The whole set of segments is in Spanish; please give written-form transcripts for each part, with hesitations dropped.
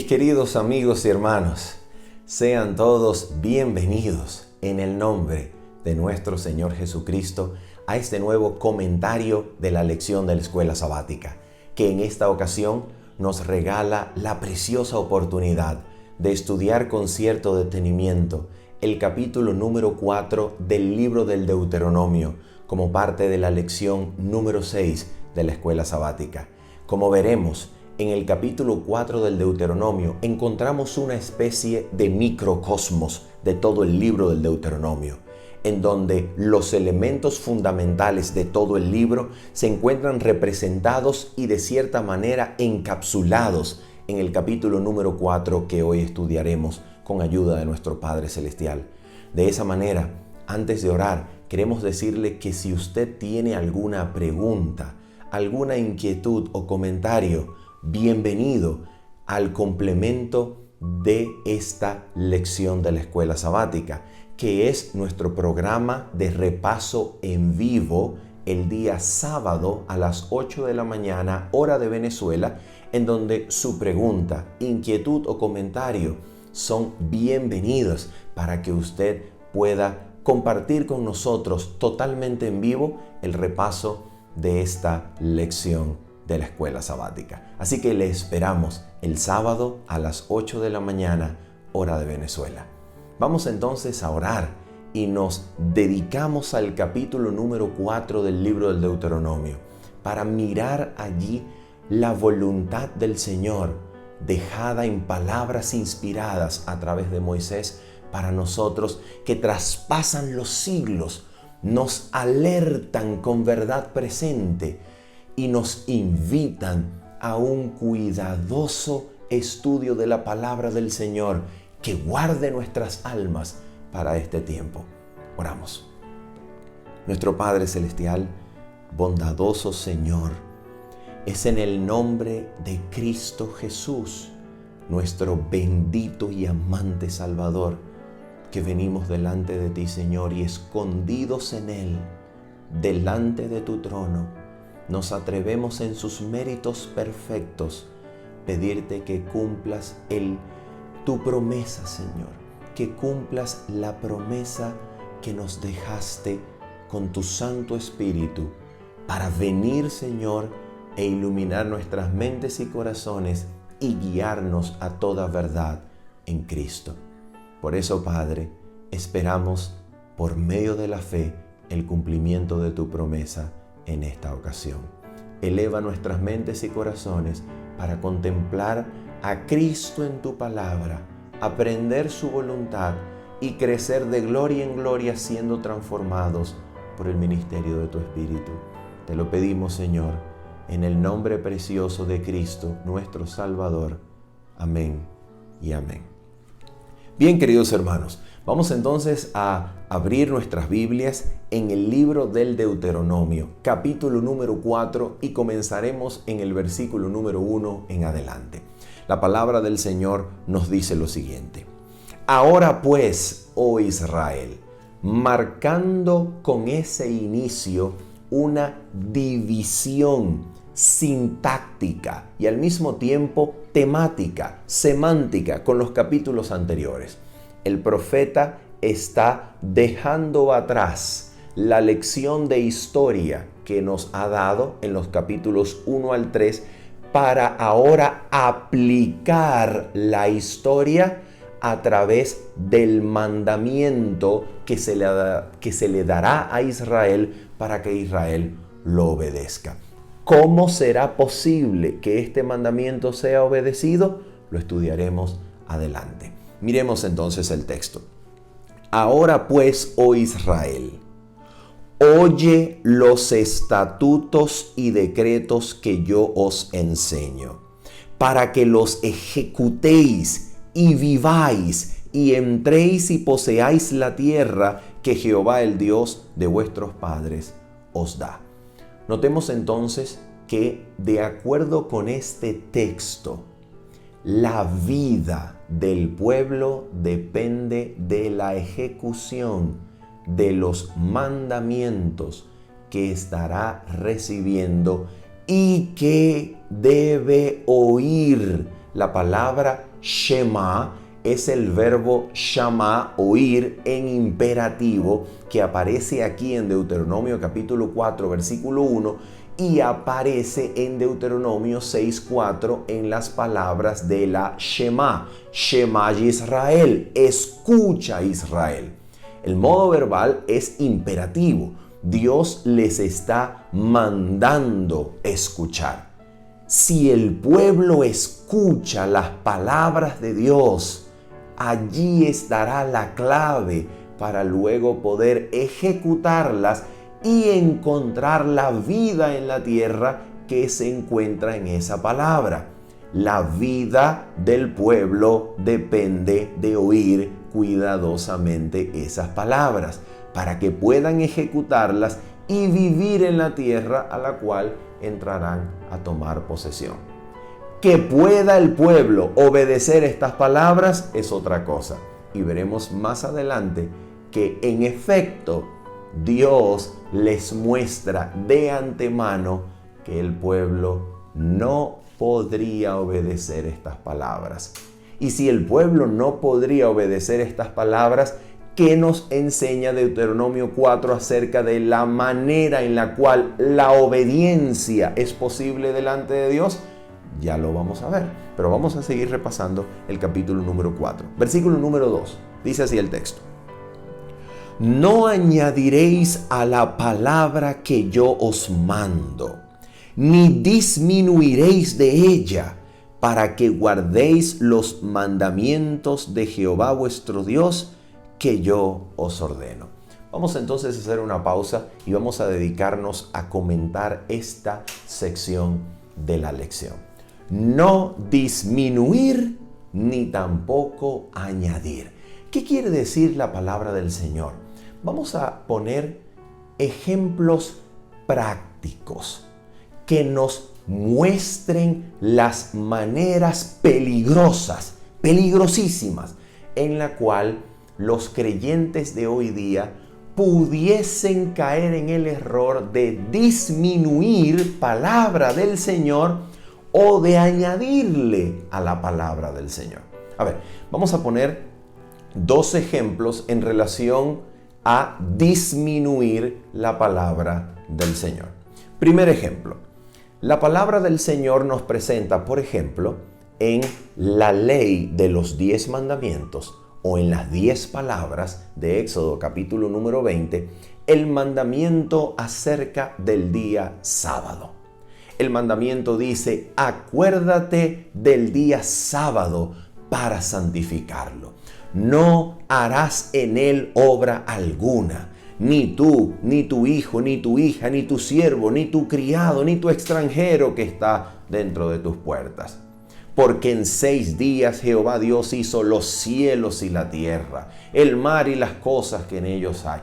Mis queridos amigos y hermanos, sean todos bienvenidos en el nombre de nuestro Señor Jesucristo a este nuevo comentario de la lección de la escuela sabática, que en esta ocasión nos regala la preciosa oportunidad de estudiar con cierto detenimiento el capítulo número 4 del libro del Deuteronomio como parte de la lección número 6 de la escuela sabática. Como veremos, en el capítulo 4 del Deuteronomio encontramos una especie de microcosmos de todo el libro del Deuteronomio, en donde los elementos fundamentales de todo el libro se encuentran representados y de cierta manera encapsulados en el capítulo número 4 que hoy estudiaremos con ayuda de nuestro Padre Celestial. De esa manera, antes de orar, queremos decirle que si usted tiene alguna pregunta, alguna inquietud o comentario, bienvenido al complemento de esta lección de la escuela sabática, que es nuestro programa de repaso en vivo el día sábado a las 8 de la mañana, hora de Venezuela, en donde su pregunta, inquietud o comentario son bienvenidos para que usted pueda compartir con nosotros totalmente en vivo el repaso de esta lección de la escuela sabática. Así que le esperamos el sábado a las 8 de la mañana, hora de Venezuela. Vamos entonces a orar y nos dedicamos al capítulo número 4 del libro del Deuteronomio para mirar allí la voluntad del Señor dejada en palabras inspiradas a través de Moisés para nosotros, que traspasan los siglos, nos alertan con verdad presente y nos invitan a un cuidadoso estudio de la palabra del Señor que guarde nuestras almas para este tiempo. Oramos. Nuestro Padre Celestial, bondadoso Señor, es en el nombre de Cristo Jesús, nuestro bendito y amante Salvador, que venimos delante de ti, Señor, y escondidos en Él, delante de tu trono, nos atrevemos en sus méritos perfectos pedirte que cumplas tu promesa, Señor, que cumplas la promesa que nos dejaste con tu Santo Espíritu para venir, Señor, e iluminar nuestras mentes y corazones y guiarnos a toda verdad en Cristo. Por eso, Padre, esperamos por medio de la fe el cumplimiento de tu promesa en esta ocasión. Eleva nuestras mentes y corazones para contemplar a Cristo en tu palabra, aprender su voluntad y crecer de gloria en gloria siendo transformados por el ministerio de tu Espíritu. Te lo pedimos, Señor, en el nombre precioso de Cristo, nuestro Salvador. Amén y amén. Bien, queridos hermanos, vamos entonces a abrir nuestras Biblias en el libro del Deuteronomio, capítulo número 4, y comenzaremos en el versículo número 1 en adelante. La palabra del Señor nos dice lo siguiente: Ahora pues, oh Israel, marcando con ese inicio una división sintáctica y al mismo tiempo temática, semántica con los capítulos anteriores. El profeta está dejando atrás la lección de historia que nos ha dado en los capítulos 1 al 3 para ahora aplicar la historia a través del mandamiento que se le dará a Israel para que Israel lo obedezca. ¿Cómo será posible que este mandamiento sea obedecido? Lo estudiaremos adelante. Miremos entonces el texto. Ahora pues, oh Israel, oye los estatutos y decretos que yo os enseño, para que los ejecutéis y viváis y entréis y poseáis la tierra que Jehová, el Dios de vuestros padres, os da. Notemos entonces que, de acuerdo con este texto, la vida del pueblo depende de la ejecución de los mandamientos que estará recibiendo y que debe oír la palabra Shema es el verbo shama, oír, en imperativo, que aparece aquí en Deuteronomio capítulo 4, versículo 1, y aparece en Deuteronomio 6:4 en las palabras de la Shema. Shema Israel, escucha Israel. El modo verbal es imperativo. Dios les está mandando escuchar. Si el pueblo escucha las palabras de Dios, allí estará la clave para luego poder ejecutarlas y encontrar la vida en la tierra que se encuentra en esa palabra. La vida del pueblo depende de oír cuidadosamente esas palabras para que puedan ejecutarlas y vivir en la tierra a la cual entrarán a tomar posesión. Que pueda el pueblo obedecer estas palabras es otra cosa. Y veremos más adelante que en efecto Dios les muestra de antemano que el pueblo no podría obedecer estas palabras. Y si el pueblo no podría obedecer estas palabras, ¿qué nos enseña Deuteronomio 4 acerca de la manera en la cual la obediencia es posible delante de Dios? Ya lo vamos a ver, pero vamos a seguir repasando el capítulo número 4. Versículo número 2, dice así el texto. No añadiréis a la palabra que yo os mando, ni disminuiréis de ella, para que guardéis los mandamientos de Jehová vuestro Dios, que yo os ordeno. Vamos entonces a hacer una pausa y vamos a dedicarnos a comentar esta sección de la lección. No disminuir ni tampoco añadir. ¿Qué quiere decir la palabra del Señor? Vamos a poner ejemplos prácticos que nos muestren las maneras peligrosísimas, en la cual los creyentes de hoy día pudiesen caer en el error de disminuir palabra del Señor o de añadirle a la palabra del Señor. A ver, vamos a poner dos ejemplos en relación a disminuir la palabra del Señor. Primer ejemplo, la palabra del Señor nos presenta, por ejemplo, en la ley de los 10 mandamientos o en las 10 palabras de Éxodo capítulo número 20, el mandamiento acerca del día sábado. El mandamiento dice, acuérdate del día sábado para santificarlo. No harás en él obra alguna. Ni tú, ni tu hijo, ni tu hija, ni tu siervo, ni tu criado, ni tu extranjero que está dentro de tus puertas. Porque en 6 días Jehová Dios hizo los cielos y la tierra, el mar y las cosas que en ellos hay.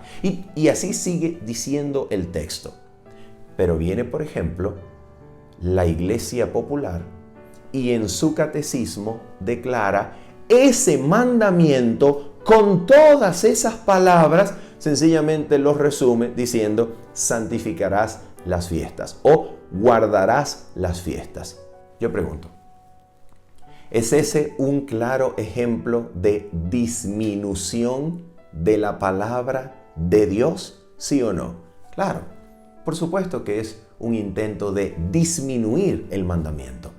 Y así sigue diciendo el texto. Pero viene, por ejemplo, la Iglesia Popular y en su catecismo declara ese mandamiento con todas esas palabras. Sencillamente los resume diciendo, santificarás las fiestas o guardarás las fiestas. Yo pregunto, ¿es ese un claro ejemplo de disminución de la palabra de Dios? ¿Sí o no? Claro, por supuesto que es un intento de disminuir el mandamiento.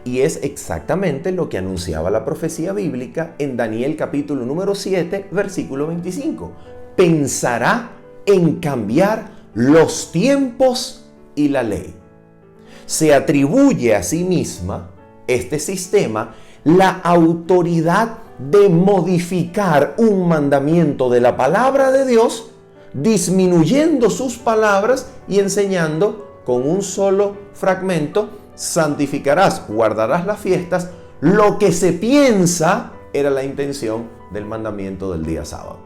Y es exactamente lo que anunciaba la profecía bíblica en Daniel capítulo número 7, versículo 25. Pensará en cambiar los tiempos y la ley. Se atribuye a sí misma este sistema la autoridad de modificar un mandamiento de la palabra de Dios, disminuyendo sus palabras y enseñando con un solo fragmento, santificarás, guardarás las fiestas, lo que se piensa era la intención del mandamiento del día sábado.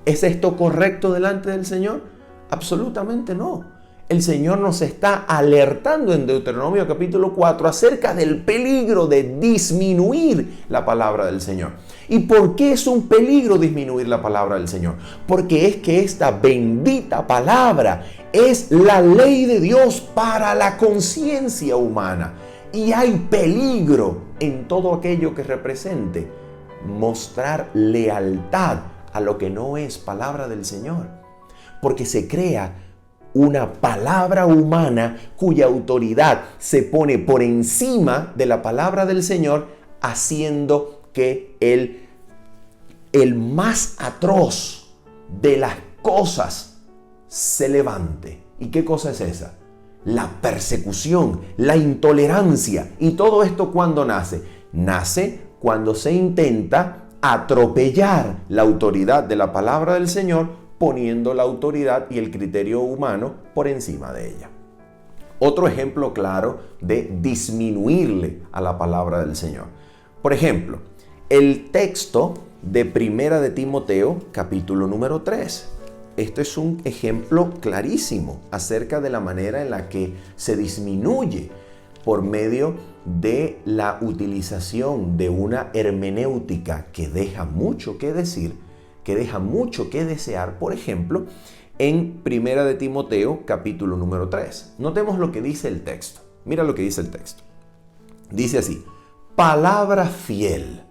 ¿Es esto correcto delante del Señor? Absolutamente no. El Señor nos está alertando en Deuteronomio capítulo 4 acerca del peligro de disminuir la palabra del Señor. ¿Y por qué es un peligro disminuir la palabra del Señor? Porque es que esta bendita palabra es la ley de Dios para la conciencia humana. Y hay peligro en todo aquello que represente mostrar lealtad a lo que no es palabra del Señor. Porque se crea una palabra humana cuya autoridad se pone por encima de la palabra del Señor, haciendo que el más atroz de las cosas se levante. ¿Y qué cosa es esa? La persecución, la intolerancia. ¿Y todo esto cuándo nace? Nace cuando se intenta atropellar la autoridad de la palabra del Señor, poniendo la autoridad y el criterio humano por encima de ella. Otro ejemplo claro de disminuirle a la palabra del Señor. Por ejemplo, el texto de Primera de Timoteo, capítulo número 3. Esto es un ejemplo clarísimo acerca de la manera en la que se disminuye por medio de la utilización de una hermenéutica que deja mucho que decir, que deja mucho que desear. Por ejemplo, en Primera de Timoteo, capítulo número 3. Notemos lo que dice el texto. Mira lo que dice el texto. Dice así: palabra fiel.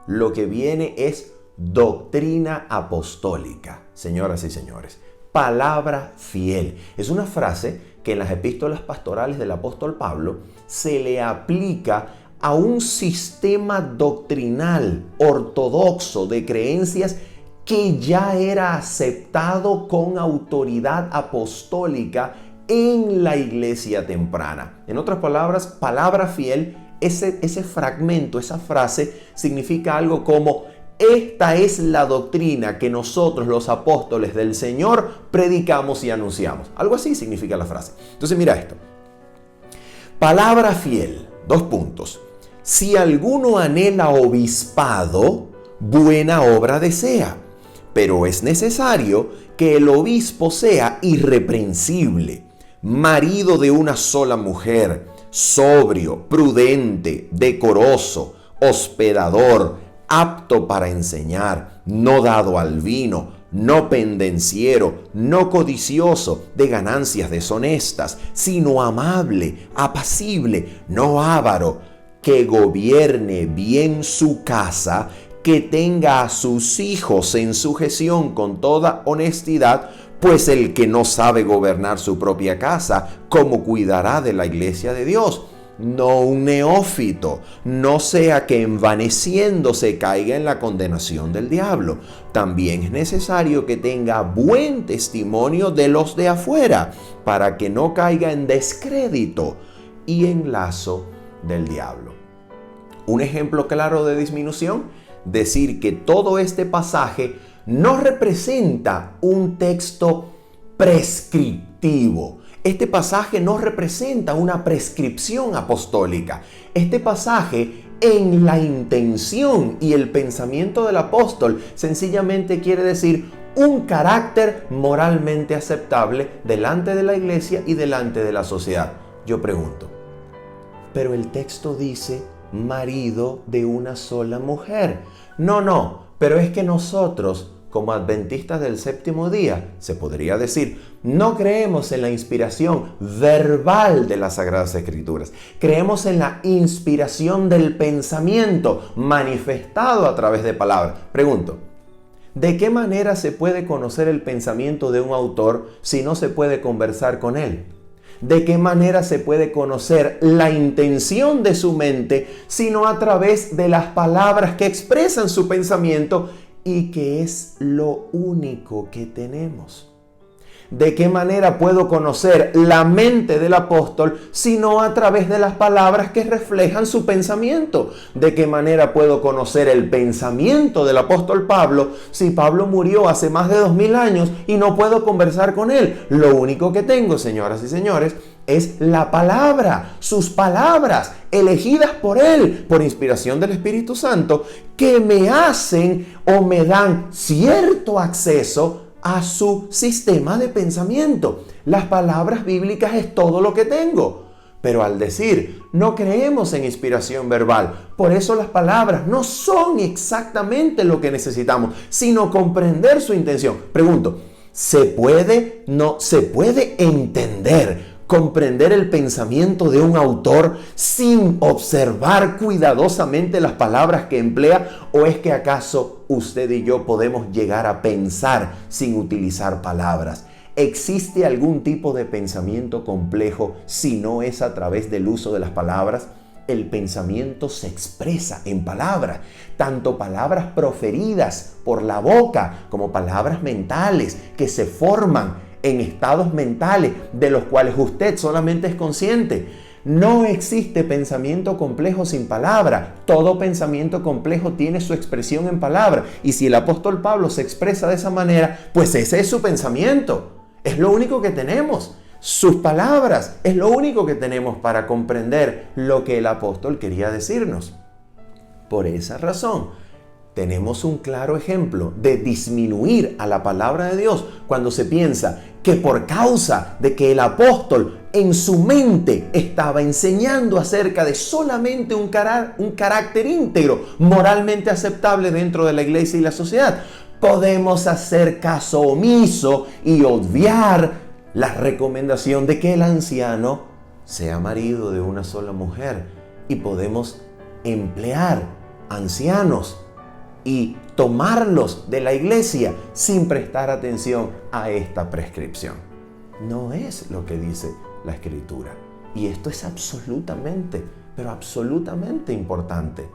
Lo que viene es doctrina apostólica. Señoras y señores, palabra fiel. Es una frase que en las epístolas pastorales del apóstol Pablo se le aplica a un sistema doctrinal ortodoxo de creencias que ya era aceptado con autoridad apostólica en la iglesia temprana. En otras palabras, palabra fiel, ese fragmento, esa frase significa algo como: esta es la doctrina que nosotros, los apóstoles del Señor, predicamos y anunciamos. Algo así significa la frase. Entonces mira esto. Palabra fiel, si alguno anhela obispado, buena obra desea, pero es necesario que el obispo sea irreprensible, marido de una sola mujer, sobrio, prudente, decoroso, hospedador, apto para enseñar, no dado al vino, no pendenciero, no codicioso de ganancias deshonestas, sino amable, apacible, no avaro, que gobierne bien su casa, que tenga a sus hijos en sujeción con toda honestidad, pues el que no sabe gobernar su propia casa, ¿cómo cuidará de la iglesia de Dios? No un neófito, no sea que envaneciéndose caiga en la condenación del diablo. También es necesario que tenga buen testimonio de los de afuera, para que no caiga en descrédito y en lazo del diablo. Un ejemplo claro de disminución: decir que todo este pasaje no representa un texto prescriptivo. Este pasaje no representa una prescripción apostólica. Este pasaje, en la intención y el pensamiento del apóstol, sencillamente quiere decir un carácter moralmente aceptable delante de la iglesia y delante de la sociedad. Yo pregunto, pero el texto dice marido de una sola mujer. No, pero es que nosotros, como adventistas del séptimo día, se podría decir, no creemos en la inspiración verbal de las Sagradas Escrituras. Creemos en la inspiración del pensamiento manifestado a través de palabras. Pregunto, ¿de qué manera se puede conocer el pensamiento de un autor si no se puede conversar con él? ¿De qué manera se puede conocer la intención de su mente sino a través de las palabras que expresan su pensamiento y que es lo único que tenemos? ¿De qué manera puedo conocer la mente del apóstol sino a través de las palabras que reflejan su pensamiento? ¿De qué manera puedo conocer el pensamiento del apóstol Pablo si Pablo murió hace más de 2000 años y no puedo conversar con él? Lo único que tengo, señoras y señores, es la palabra, sus palabras elegidas por él, por inspiración del Espíritu Santo, que me hacen o me dan cierto acceso a su sistema de pensamiento. Las palabras bíblicas es todo lo que tengo. Pero al decir, no creemos en inspiración verbal, por eso las palabras no son exactamente lo que necesitamos, sino comprender su intención. Pregunto, ¿se puede entender comprender el pensamiento de un autor sin observar cuidadosamente las palabras que emplea? ¿O es que acaso usted y yo podemos llegar a pensar sin utilizar palabras? ¿Existe algún tipo de pensamiento complejo si no es a través del uso de las palabras? El pensamiento se expresa en palabras, tanto palabras proferidas por la boca como palabras mentales que se forman en estados mentales de los cuales usted solamente es consciente. No existe pensamiento complejo sin palabra. Todo pensamiento complejo tiene su expresión en palabra. Y si el apóstol Pablo se expresa de esa manera, pues ese es su pensamiento. Es lo único que tenemos. Sus palabras es lo único que tenemos para comprender lo que el apóstol quería decirnos. Por esa razón, tenemos un claro ejemplo de disminuir a la palabra de Dios cuando se piensa que por causa de que el apóstol en su mente estaba enseñando acerca de solamente un carácter íntegro, moralmente aceptable dentro de la iglesia y la sociedad, podemos hacer caso omiso y obviar la recomendación de que el anciano sea marido de una sola mujer, y podemos emplear ancianos y tomarlos de la iglesia sin prestar atención a esta prescripción. No es lo que dice la Escritura. Y esto es absolutamente, pero absolutamente importante,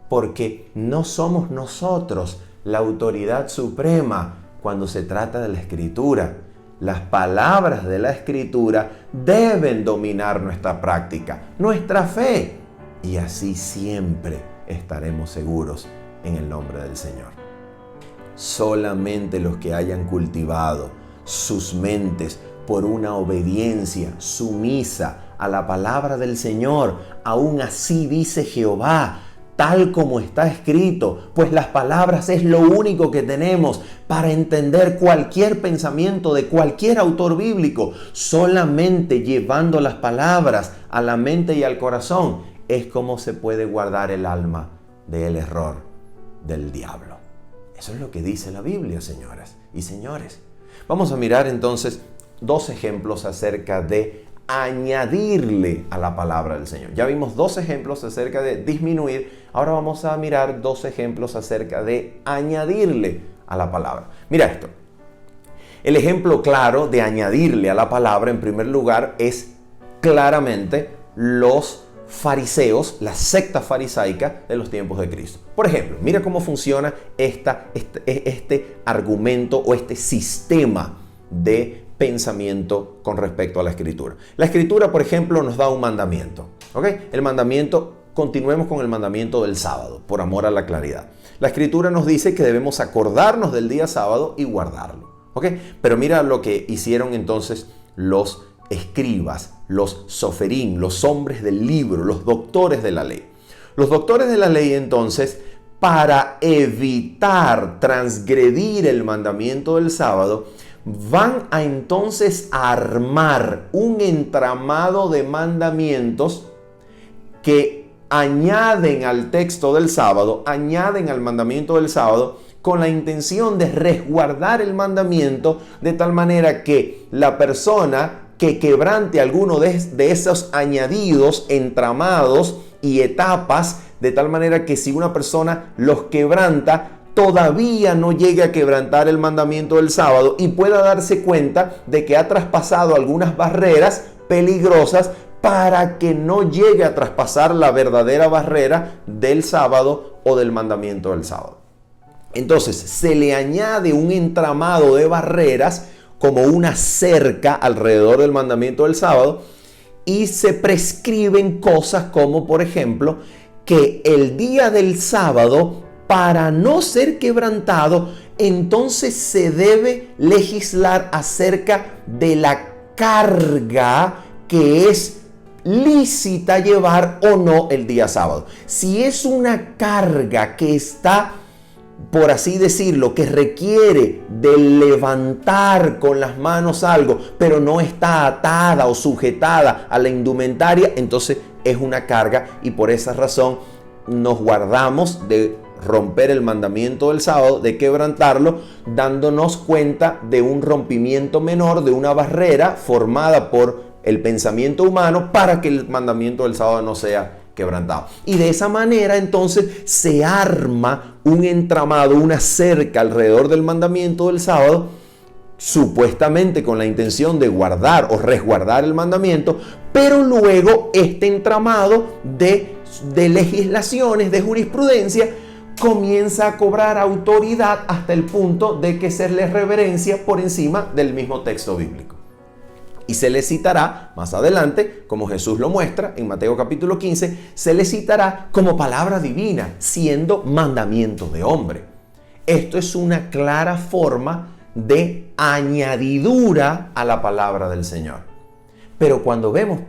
porque no somos nosotros la autoridad suprema cuando se trata de la Escritura. Las palabras de la Escritura deben dominar nuestra práctica, nuestra fe, y así siempre estaremos seguros en el nombre del Señor. Solamente los que hayan cultivado sus mentes por una obediencia sumisa a la palabra del Señor, aún así dice Jehová, tal como está escrito, pues las palabras es lo único que tenemos para entender cualquier pensamiento de cualquier autor bíblico. Solamente llevando las palabras a la mente y al corazón es como se puede guardar el alma del error del diablo. Eso es lo que dice la Biblia, señoras y señores. Vamos a mirar entonces dos ejemplos acerca de añadirle a la palabra del Señor. Ya vimos dos ejemplos acerca de disminuir. Ahora vamos a mirar dos ejemplos acerca de añadirle a la palabra. Mira esto. El ejemplo claro de añadirle a la palabra, en primer lugar, es claramente los fariseos, la secta farisaica de los tiempos de Cristo. Por ejemplo, mira cómo funciona este argumento o este sistema de pensamiento con respecto a la Escritura. La Escritura, por ejemplo, nos da un mandamiento. ¿Ok? El mandamiento, continuemos con el mandamiento del sábado, por amor a la claridad. La Escritura nos dice que debemos acordarnos del día sábado y guardarlo. ¿Ok? Pero mira lo que hicieron entonces los escribas, los soferín, los hombres del libro, los doctores de la ley. Los doctores de la ley entonces, para evitar transgredir el mandamiento del sábado, van a entonces armar un entramado de mandamientos que añaden al texto del sábado, añaden al mandamiento del sábado, con la intención de resguardar el mandamiento de tal manera que la persona que quebrante alguno de esos añadidos, entramados y etapas, de tal manera que si una persona los quebranta, todavía no llegue a quebrantar el mandamiento del sábado y pueda darse cuenta de que ha traspasado algunas barreras peligrosas para que no llegue a traspasar la verdadera barrera del sábado o del mandamiento del sábado. Entonces se le añade un entramado de barreras como una cerca alrededor del mandamiento del sábado, y se prescriben cosas como, por ejemplo, que el día del sábado, para no ser quebrantado, entonces se debe legislar acerca de la carga que es lícita llevar o no el día sábado. Si es una carga que está, por así decirlo, que requiere de levantar con las manos algo, pero no está atada o sujetada a la indumentaria, entonces es una carga, y por esa razón nos guardamos de romper el mandamiento del sábado, de quebrantarlo, dándonos cuenta de un rompimiento menor, de una barrera formada por el pensamiento humano para que el mandamiento del sábado no sea quebrantado. Y de esa manera entonces se arma un entramado, una cerca alrededor del mandamiento del sábado, supuestamente con la intención de guardar o resguardar el mandamiento, pero luego este entramado de legislaciones, de jurisprudencia, comienza a cobrar autoridad hasta el punto de que se le reverencia por encima del mismo texto bíblico. Y se le citará más adelante, como Jesús lo muestra en Mateo capítulo 15, se le citará como palabra divina, siendo mandamiento de hombre. Esto es una clara forma de añadidura a la palabra del Señor. Pero cuando vemos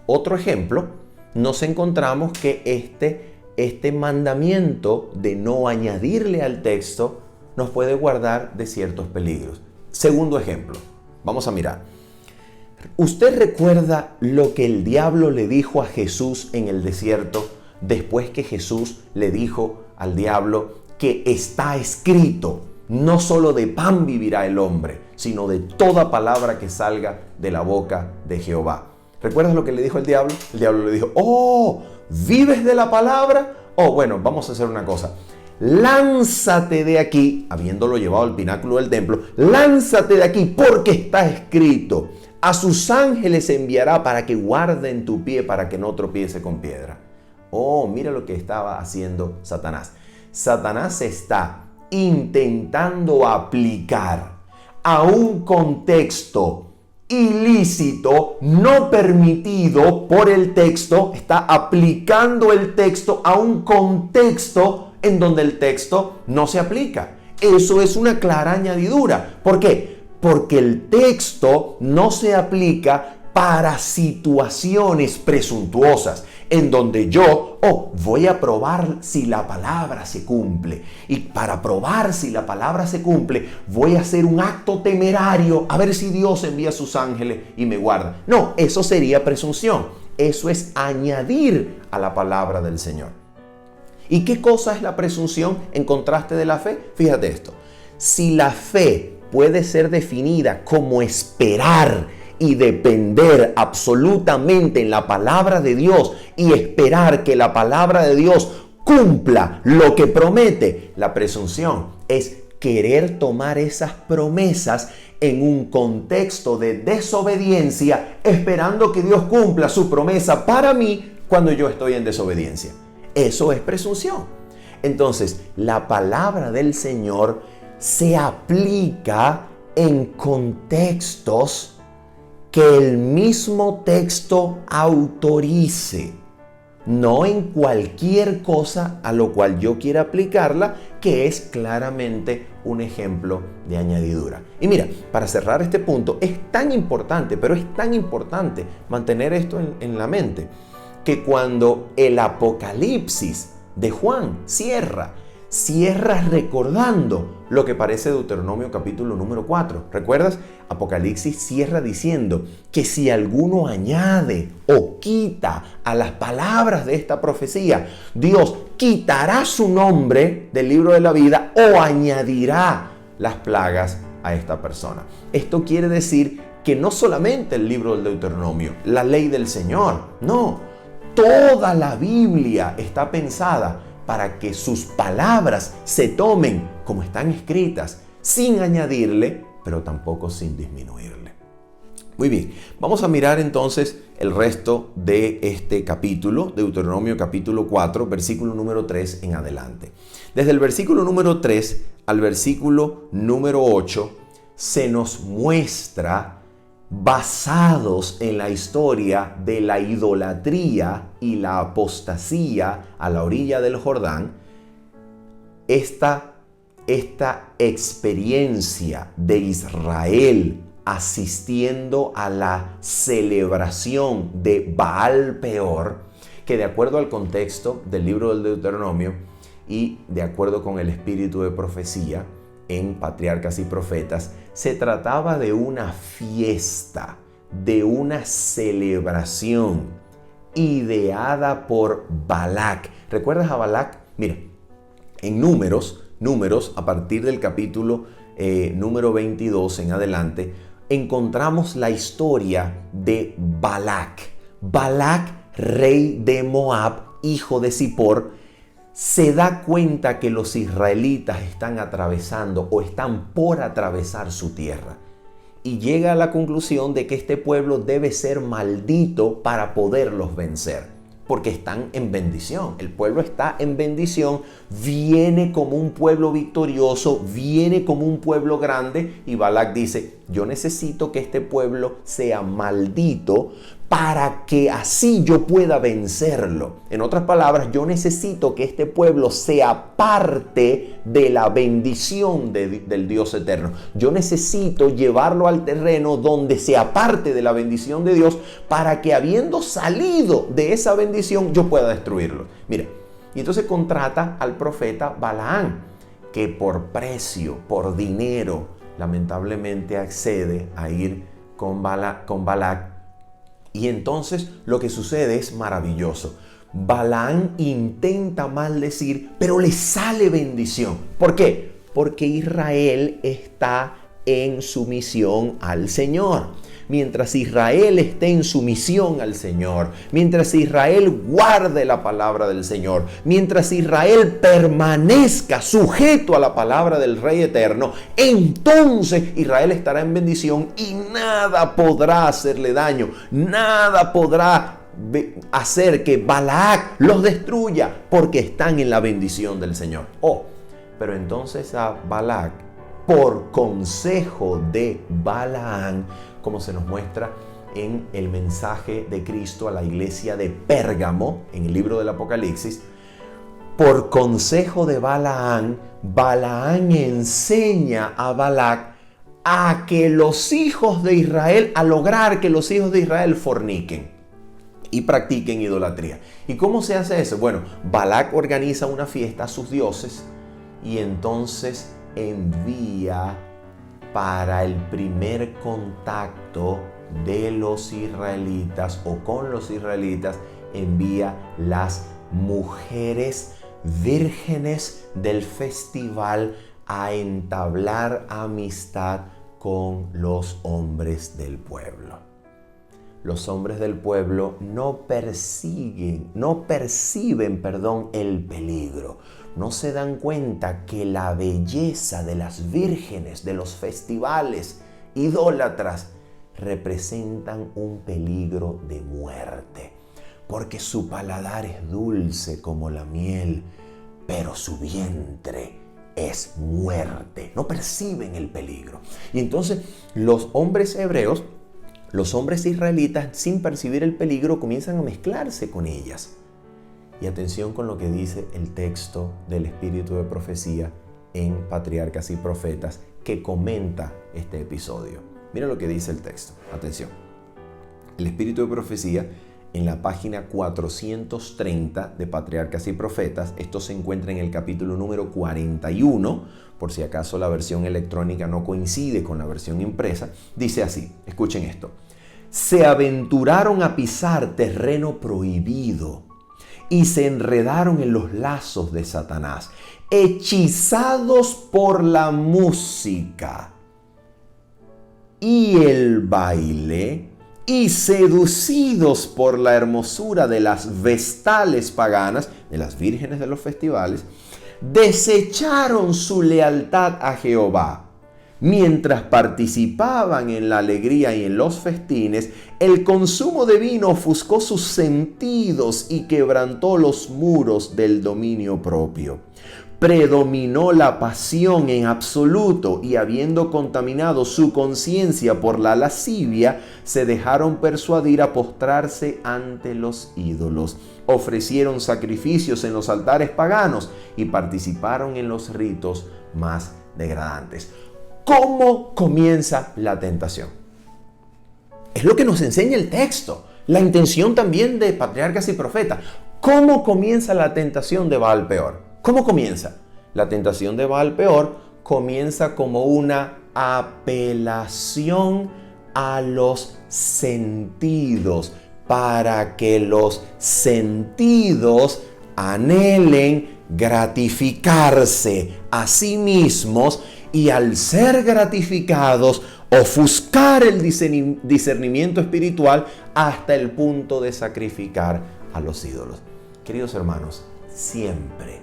otro ejemplo, nos encontramos que este mandamiento de no añadirle al texto nos puede guardar de ciertos peligros. Segundo ejemplo, vamos a mirar. ¿Usted recuerda lo que el diablo le dijo a Jesús en el desierto después que Jesús le dijo al diablo que está escrito, no solo de pan vivirá el hombre, sino de toda palabra que salga de la boca de Jehová? ¿Recuerdas lo que le dijo el diablo? El diablo le dijo, oh, ¿vives de la palabra? Oh, bueno, vamos a hacer una cosa. Lánzate de aquí, habiéndolo llevado al pináculo del templo, lánzate de aquí porque está escrito. A sus ángeles enviará para que guarden tu pie para que no tropiece con piedra. Oh, mira lo que estaba haciendo Satanás. Satanás está intentando aplicar a un contexto ilícito, no permitido por el texto, está aplicando el texto a un contexto en donde el texto no se aplica. Eso es una clara añadidura. ¿Por qué? Porque el texto no se aplica para situaciones presuntuosas, en donde yo, voy a probar si la palabra se cumple. Y para probar si la palabra se cumple, voy a hacer un acto temerario, a ver si Dios envía a sus ángeles y me guarda. No, eso sería presunción. Eso es añadir a la palabra del Señor. ¿Y qué cosa es la presunción en contraste de la fe? Fíjate esto. Si la fe puede ser definida como esperar y depender absolutamente en la palabra de Dios y esperar que la palabra de Dios cumpla lo que promete, la presunción es querer tomar esas promesas en un contexto de desobediencia, esperando que Dios cumpla su promesa para mí cuando yo estoy en desobediencia. Eso es presunción. Entonces, la palabra del Señor se aplica en contextos que el mismo texto autorice, no en cualquier cosa a lo cual yo quiera aplicarla, que es claramente un ejemplo de añadidura. Y mira, para cerrar este punto, es tan importante, pero es tan importante mantener esto en la mente, que cuando el Apocalipsis de Juan cierra recordando lo que parece Deuteronomio capítulo número 4. ¿Recuerdas? Apocalipsis cierra diciendo que si alguno añade o quita a las palabras de esta profecía, Dios quitará su nombre del libro de la vida o añadirá las plagas a esta persona. Esto quiere decir que no solamente el libro del Deuteronomio, la ley del Señor, no, toda la Biblia está pensada para que sus palabras se tomen como están escritas, sin añadirle, pero tampoco sin disminuirle. Muy bien, vamos a mirar entonces el resto de este capítulo, Deuteronomio capítulo 4, versículo número 3 en adelante. Desde el versículo número 3 al versículo número 8 se nos muestra, basados en la historia de la idolatría y la apostasía a la orilla del Jordán, esta experiencia de Israel asistiendo a la celebración de Baal Peor, que de acuerdo al contexto del libro del Deuteronomio y de acuerdo con el espíritu de profecía en Patriarcas y Profetas, se trataba de una fiesta, de una celebración ideada por Balac. ¿Recuerdas a Balac? Mira, en Números, a partir del capítulo número 22 en adelante, encontramos la historia de Balac. Balac, rey de Moab, hijo de Zippor, se da cuenta que los israelitas están atravesando o están por atravesar su tierra. Y llega a la conclusión de que este pueblo debe ser maldito para poderlos vencer, porque están en bendición. El pueblo está en bendición, viene como un pueblo victorioso, viene como un pueblo grande, y Balac dice: yo necesito que este pueblo sea maldito para que así yo pueda vencerlo. En otras palabras, yo necesito que este pueblo sea parte de la bendición del Dios eterno. Yo necesito llevarlo al terreno donde sea parte de la bendición de Dios, para que habiendo salido de esa bendición yo pueda destruirlo. Mira, y entonces contrata al profeta Balaam, que por precio, por dinero, lamentablemente accede a ir con Balac. Y entonces lo que sucede es maravilloso. Balaam intenta maldecir, pero le sale bendición. ¿Por qué? Porque Israel está en sumisión al Señor. Mientras Israel esté en sumisión al Señor, mientras Israel guarde la palabra del Señor, mientras Israel permanezca sujeto a la palabra del Rey Eterno, entonces Israel estará en bendición y nada podrá hacerle daño, nada podrá hacer que Balac los destruya, porque están en la bendición del Señor. Pero entonces a Balac, por consejo de Balaam, como se nos muestra en el mensaje de Cristo a la iglesia de Pérgamo, en el libro del Apocalipsis, por consejo de Balaam, Balaam enseña a Balac a que los hijos de Israel, a lograr que los hijos de Israel forniquen y practiquen idolatría. ¿Y cómo se hace eso? Bueno, Balac organiza una fiesta a sus dioses y entonces envía para el primer contacto de los israelitas o con los israelitas, envía las mujeres vírgenes del festival a entablar amistad con los hombres del pueblo. Los hombres del pueblo no perciben el peligro. No se dan cuenta que la belleza de las vírgenes, de los festivales idólatras, representan un peligro de muerte. Porque su paladar es dulce como la miel, pero su vientre es muerte. No perciben el peligro. Y entonces los hombres hebreos, los hombres israelitas, sin percibir el peligro, comienzan a mezclarse con ellas. Y atención con lo que dice el texto del Espíritu de Profecía en Patriarcas y Profetas, que comenta este episodio. Mira lo que dice el texto. Atención. El Espíritu de Profecía, en la página 430 de Patriarcas y Profetas, esto se encuentra en el capítulo número 41, por si acaso la versión electrónica no coincide con la versión impresa, dice así, escuchen esto: se aventuraron a pisar terreno prohibido y se enredaron en los lazos de Satanás, hechizados por la música y el baile, y seducidos por la hermosura de las vestales paganas, de las vírgenes de los festivales, desecharon su lealtad a Jehová. Mientras participaban en la alegría y en los festines, el consumo de vino ofuscó sus sentidos y quebrantó los muros del dominio propio. Predominó la pasión en absoluto y, habiendo contaminado su conciencia por la lascivia, se dejaron persuadir a postrarse ante los ídolos. Ofrecieron sacrificios en los altares paganos y participaron en los ritos más degradantes. ¿Cómo comienza la tentación? Es lo que nos enseña el texto, la intención también de Patriarcas y Profetas. ¿Cómo comienza la tentación de Baal Peor? ¿Cómo comienza? La tentación de Baal Peor comienza como una apelación a los sentidos, para que los sentidos anhelen gratificarse a sí mismos, y al ser gratificados ofuscar el discernimiento espiritual hasta el punto de sacrificar a los ídolos. Queridos hermanos, siempre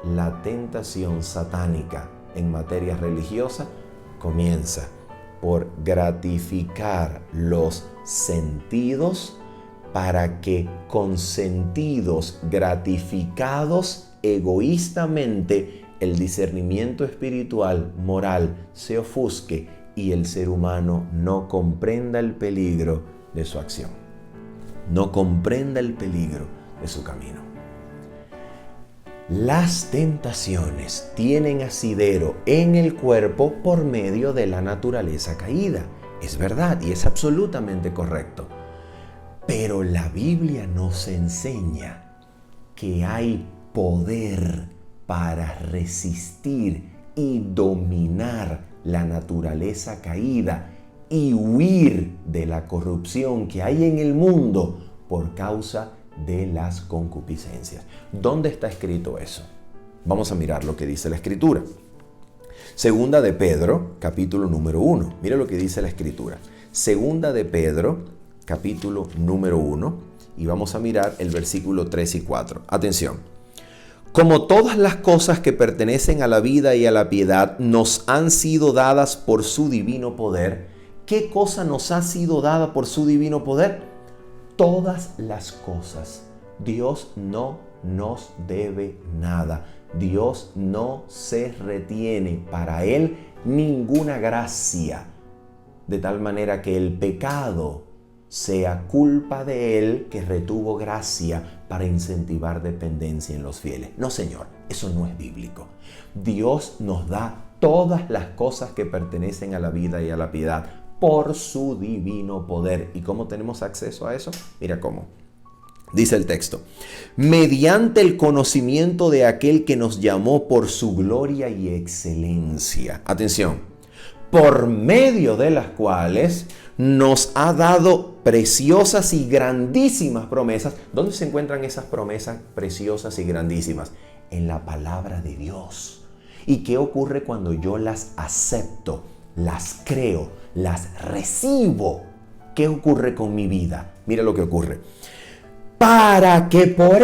la tentación satánica en materia religiosa comienza por gratificar los sentidos para que con sentidos gratificados egoístamente el discernimiento espiritual, moral, se ofusque y el ser humano no comprenda el peligro de su acción, no comprenda el peligro de su camino. Las tentaciones tienen asidero en el cuerpo por medio de la naturaleza caída. Es verdad y es absolutamente correcto. Pero la Biblia nos enseña que hay poder para resistir y dominar la naturaleza caída y huir de la corrupción que hay en el mundo por causa de las concupiscencias. ¿Dónde está escrito eso? Vamos a mirar lo que dice la Escritura. Segunda de Pedro, capítulo número 1. Mira lo que dice la Escritura. Segunda de Pedro, capítulo número 1. Y vamos a mirar el versículo 3 y 4. Atención. Como todas las cosas que pertenecen a la vida y a la piedad nos han sido dadas por su divino poder. ¿Qué cosa nos ha sido dada por su divino poder? Todas las cosas. Dios no nos debe nada. Dios no se retiene para Él ninguna gracia. De tal manera que el pecado sea culpa de Él que retuvo gracia para incentivar dependencia en los fieles. No, Señor, eso no es bíblico. Dios nos da todas las cosas que pertenecen a la vida y a la piedad por su divino poder. ¿Y cómo tenemos acceso a eso? Mira cómo. Dice el texto, mediante el conocimiento de aquel que nos llamó por su gloria y excelencia. Atención, por medio de las cuales nos ha dado preciosas y grandísimas promesas. ¿Dónde se encuentran esas promesas preciosas y grandísimas? En la palabra de Dios. ¿Y qué ocurre cuando yo las acepto, las creo, las recibo? ¿Qué ocurre con mi vida? Mira lo que ocurre. Para que por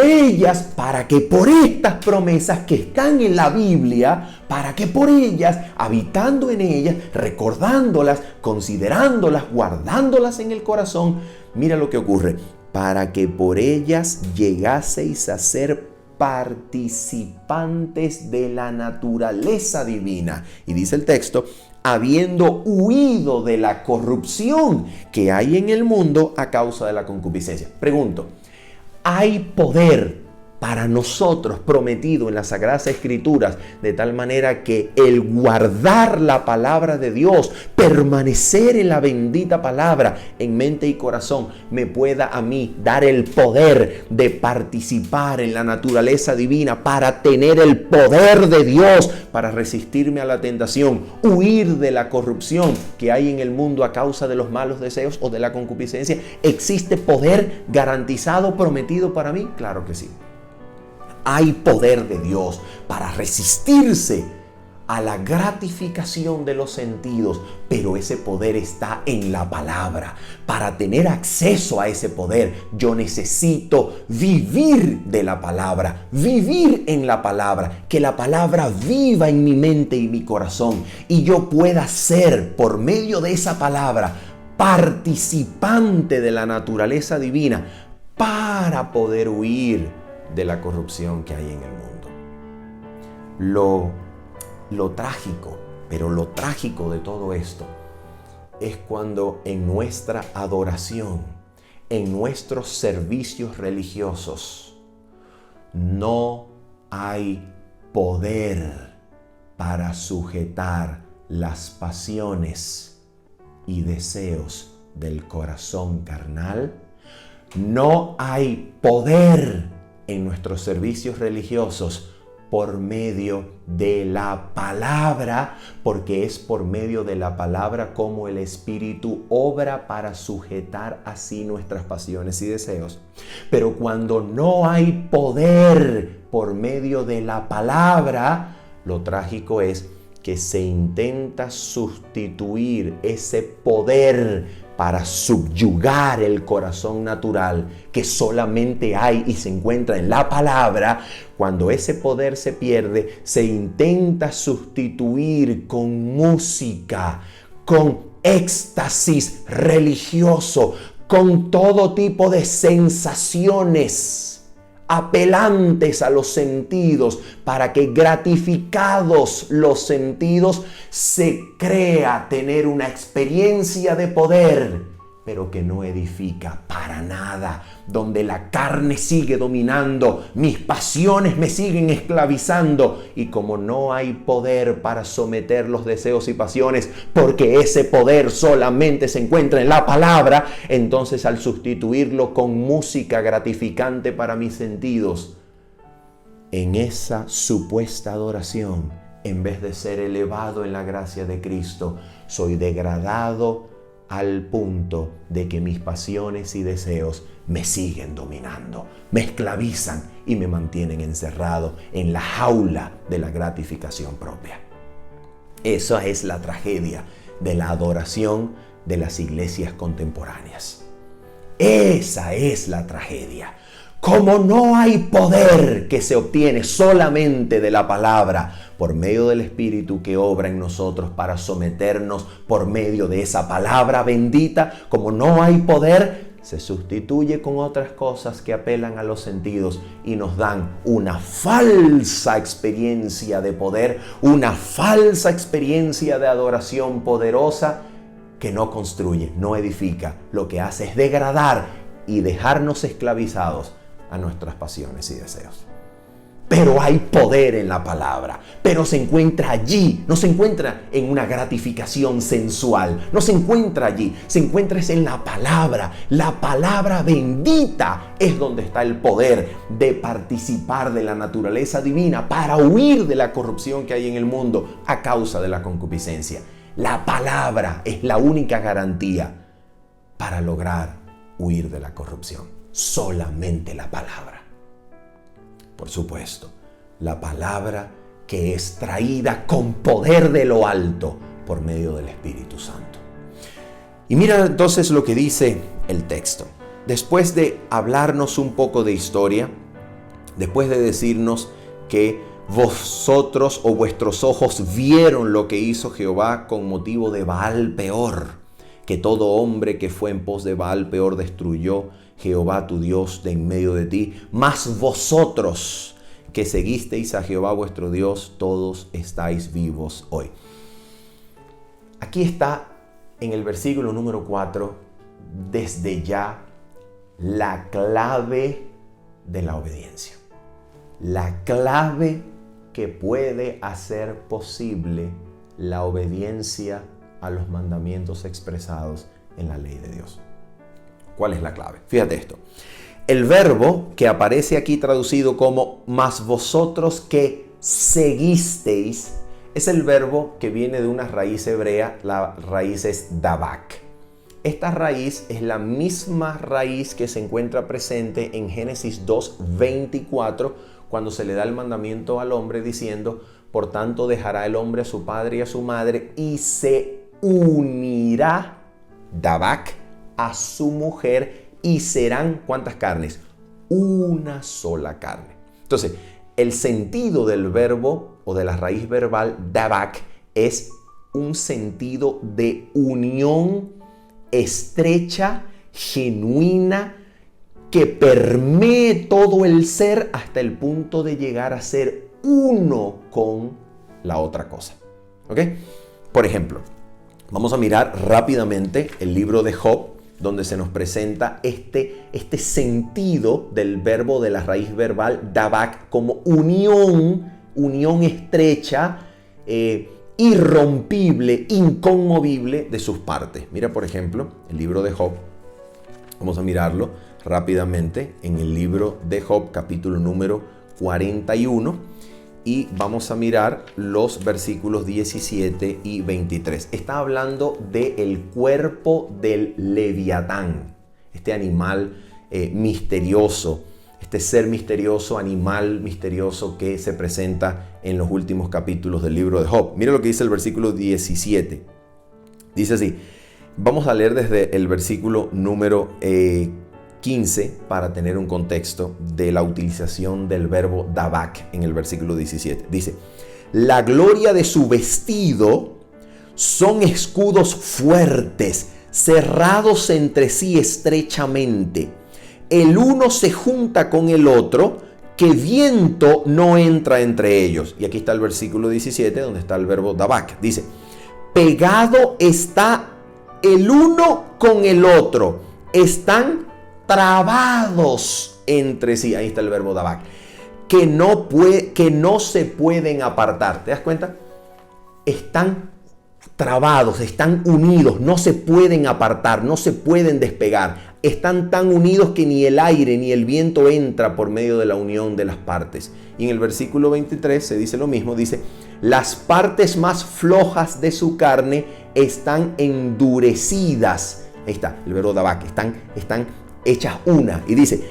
estas promesas que están en la Biblia, para que por ellas, habitando en ellas, recordándolas, considerándolas, guardándolas en el corazón, mira lo que ocurre. Para que por ellas llegaseis a ser participantes de la naturaleza divina. Y dice el texto, habiendo huido de la corrupción que hay en el mundo a causa de la concupiscencia. Pregunto, ¿hay poder para nosotros prometido en las Sagradas Escrituras de tal manera que el guardar la palabra de Dios, permanecer en la bendita palabra en mente y corazón, me pueda a mí dar el poder de participar en la naturaleza divina para tener el poder de Dios para resistirme a la tentación, huir de la corrupción que hay en el mundo a causa de los malos deseos o de la concupiscencia? ¿Existe poder garantizado, prometido para mí? Claro que sí. Hay poder de Dios para resistirse a la gratificación de los sentidos, pero ese poder está en la palabra. Para tener acceso a ese poder, yo necesito vivir de la palabra, vivir en la palabra, que la palabra viva en mi mente y mi corazón, y yo pueda ser, por medio de esa palabra, participante de la naturaleza divina para poder huir de la corrupción que hay en el mundo. Lo trágico, pero lo trágico de todo esto es cuando en nuestra adoración, en nuestros servicios religiosos, no hay poder para sujetar las pasiones y deseos del corazón carnal. No hay poder en nuestros servicios religiosos por medio de la palabra, porque es por medio de la palabra como el Espíritu obra para sujetar así nuestras pasiones y deseos. Pero cuando no hay poder por medio de la palabra, lo trágico es que se intenta sustituir ese poder para subyugar el corazón natural que solamente hay y se encuentra en la palabra, cuando ese poder se pierde, se intenta sustituir con música, con éxtasis religioso, con todo tipo de sensaciones apelantes a los sentidos, para que gratificados los sentidos se crea tener una experiencia de poder, pero que no edifica para nada, donde la carne sigue dominando, mis pasiones me siguen esclavizando, y como no hay poder para someter los deseos y pasiones, porque ese poder solamente se encuentra en la palabra, entonces al sustituirlo con música gratificante para mis sentidos, en esa supuesta adoración, en vez de ser elevado en la gracia de Cristo, soy degradado al punto de que mis pasiones y deseos me siguen dominando, me esclavizan y me mantienen encerrado en la jaula de la gratificación propia. Esa es la tragedia de la adoración de las iglesias contemporáneas. Esa es la tragedia. Como no hay poder que se obtiene solamente de la palabra, por medio del Espíritu que obra en nosotros para someternos por medio de esa palabra bendita, como no hay poder, se sustituye con otras cosas que apelan a los sentidos y nos dan una falsa experiencia de poder, una falsa experiencia de adoración poderosa que no construye, no edifica, lo que hace es degradar y dejarnos esclavizados a nuestras pasiones y deseos. Pero hay poder en la palabra, pero se encuentra allí, no se encuentra en una gratificación sensual, no se encuentra allí, se encuentra en la palabra bendita es donde está el poder de participar de la naturaleza divina para huir de la corrupción que hay en el mundo a causa de la concupiscencia. La palabra es la única garantía para lograr huir de la corrupción. Solamente la palabra. Por supuesto, la palabra que es traída con poder de lo alto por medio del Espíritu Santo. Y mira entonces lo que dice el texto. Después de hablarnos un poco de historia, después de decirnos que vosotros o vuestros ojos vieron lo que hizo Jehová con motivo de Baal Peor, que todo hombre que fue en pos de Baal Peor destruyó Jehová tu Dios de en medio de ti, mas vosotros que seguisteis a Jehová vuestro Dios, todos estáis vivos hoy. Aquí está en el versículo número 4, desde ya, la clave de la obediencia. La clave que puede hacer posible la obediencia a los mandamientos expresados en la ley de Dios. ¿Cuál es la clave? Fíjate esto. El verbo que aparece aquí traducido como mas vosotros que seguisteis es el verbo que viene de una raíz hebrea, la raíz es dabak. Esta raíz es la misma raíz que se encuentra presente en Génesis 2:24, cuando se le da el mandamiento al hombre diciendo, por tanto dejará el hombre a su padre y a su madre y se unirá, dabak, a su mujer y serán, ¿cuántas carnes? Una sola carne. Entonces, el sentido del verbo o de la raíz verbal dabak es un sentido de unión estrecha, genuina, que permee todo el ser hasta el punto de llegar a ser uno con la otra cosa. ¿Ok? Por ejemplo, vamos a mirar rápidamente el libro de Job, donde se nos presenta este sentido del verbo de la raíz verbal dabak como unión estrecha, irrompible, inconmovible de sus partes. Mira, por ejemplo, el libro de Job. Vamos a mirarlo rápidamente en el libro de Job, capítulo número 41. Y vamos a mirar los versículos 17 y 23. Está hablando del cuerpo del Leviatán, este animal misterioso este ser misterioso, animal misterioso que se presenta en los últimos capítulos del libro de Job. Mira lo que dice el versículo 17. Dice así, vamos a leer desde el versículo número 15 para tener un contexto de la utilización del verbo dabak en el versículo 17. Dice, la gloria de su vestido son escudos fuertes, cerrados entre sí estrechamente. El uno se junta con el otro, que viento no entra entre ellos. Y aquí está el versículo 17, donde está el verbo dabak. Dice, pegado está el uno con el otro, están trabados entre sí. Ahí está el verbo dabak. Que no se pueden apartar. ¿Te das cuenta? Están trabados, están unidos, no se pueden apartar, no se pueden despegar. Están tan unidos que ni el aire ni el viento entra por medio de la unión de las partes. Y en el versículo 23 se dice lo mismo, dice, las partes más flojas de su carne están endurecidas. Ahí está el verbo dabak, están hechas una. Y dice,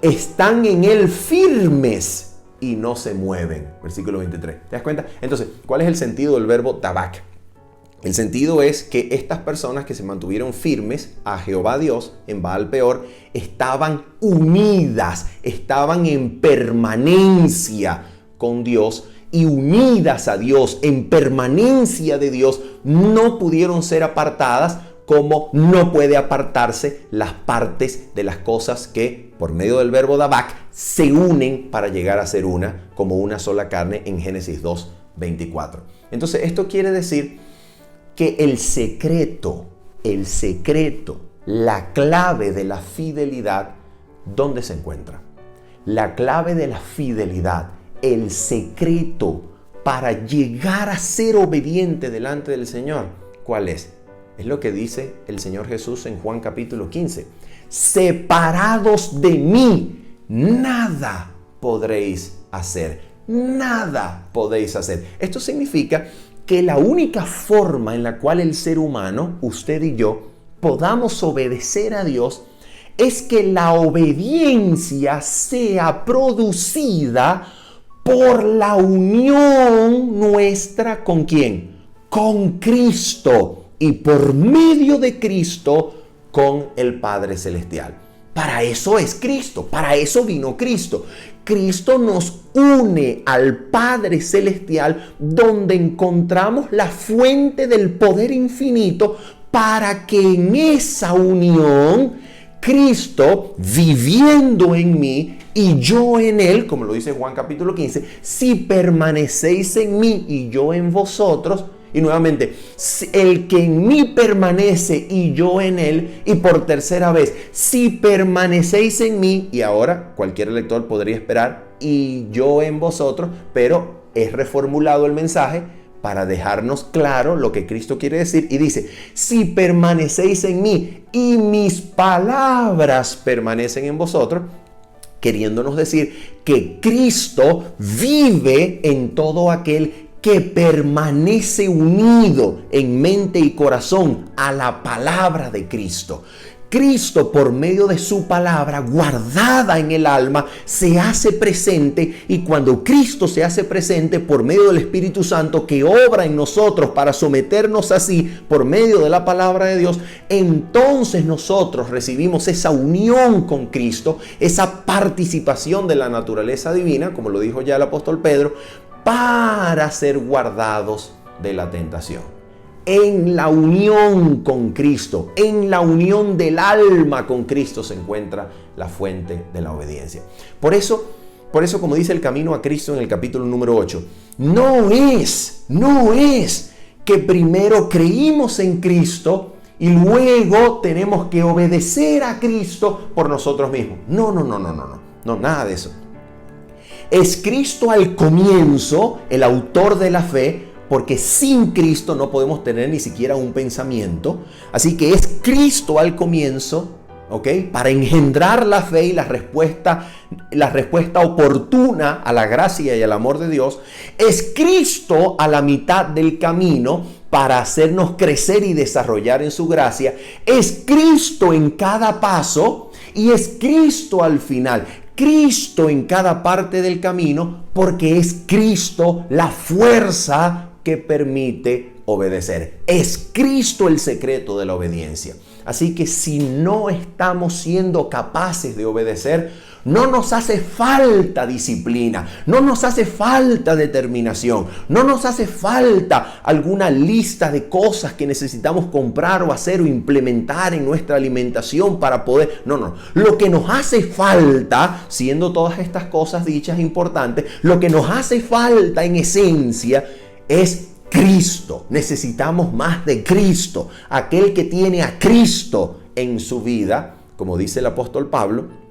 están en él firmes y no se mueven. Versículo 23. ¿Te das cuenta? Entonces, ¿cuál es el sentido del verbo dabak? El sentido es que estas personas que se mantuvieron firmes a Jehová Dios en Baal Peor estaban unidas, estaban en permanencia con Dios y unidas a Dios, en permanencia de Dios, no pudieron ser apartadas como no puede apartarse las partes de las cosas que por medio del verbo dabak se unen para llegar a ser una, como una sola carne en Génesis 2:24. Entonces esto quiere decir que el secreto, la clave de la fidelidad, ¿dónde se encuentra? La clave de la fidelidad, el secreto para llegar a ser obediente delante del Señor, ¿cuál es? Es lo que dice el Señor Jesús en Juan capítulo 15. Separados de mí, nada podréis hacer. Nada podéis hacer. Esto significa que la única forma en la cual el ser humano, usted y yo, podamos obedecer a Dios es que la obediencia sea producida por la unión nuestra ¿con quién? Con Cristo. Y por medio de Cristo con el Padre Celestial. Para eso es Cristo, para eso vino Cristo. Cristo nos une al Padre Celestial, donde encontramos la fuente del poder infinito, para que en esa unión, Cristo viviendo en mí y yo en Él, como lo dice Juan capítulo 15, si permanecéis en mí y yo en vosotros. Y nuevamente, el que en mí permanece y yo en él. Y por tercera vez, si permanecéis en mí, y ahora cualquier lector podría esperar, y yo en vosotros, pero es reformulado el mensaje para dejarnos claro lo que Cristo quiere decir. Y dice, si permanecéis en mí y mis palabras permanecen en vosotros, queriéndonos decir que Cristo vive en todo aquel que permanece unido en mente y corazón a la palabra de Cristo. Cristo, por medio de su palabra guardada en el alma, se hace presente, y cuando Cristo se hace presente por medio del Espíritu Santo que obra en nosotros para someternos así por medio de la palabra de Dios, entonces nosotros recibimos esa unión con Cristo, esa participación de la naturaleza divina, como lo dijo ya el apóstol Pedro, para ser guardados de la tentación. En la unión con Cristo, en la unión del alma con Cristo se encuentra la fuente de la obediencia. Por eso, como dice el Camino a Cristo en el capítulo número 8, no es que primero creímos en Cristo y luego tenemos que obedecer a Cristo por nosotros mismos. No, nada de eso. Es Cristo al comienzo, el autor de la fe, porque sin Cristo no podemos tener ni siquiera un pensamiento. Así que es Cristo al comienzo, ¿ok? Para engendrar la fe y la respuesta oportuna a la gracia y al amor de Dios. Es Cristo a la mitad del camino para hacernos crecer y desarrollar en su gracia, es Cristo en cada paso y es Cristo al final. Cristo en cada parte del camino, porque es Cristo la fuerza que permite obedecer. Es Cristo el secreto de la obediencia. Así que si no estamos siendo capaces de obedecer, no nos hace falta disciplina, no nos hace falta determinación, no nos hace falta alguna lista de cosas que necesitamos comprar o hacer o implementar en nuestra alimentación para poder... No. Lo que nos hace falta, siendo todas estas cosas dichas importantes, lo que nos hace falta en esencia es Cristo. Necesitamos más de Cristo. Aquel que tiene a Cristo en su vida, como dice el apóstol Pablo,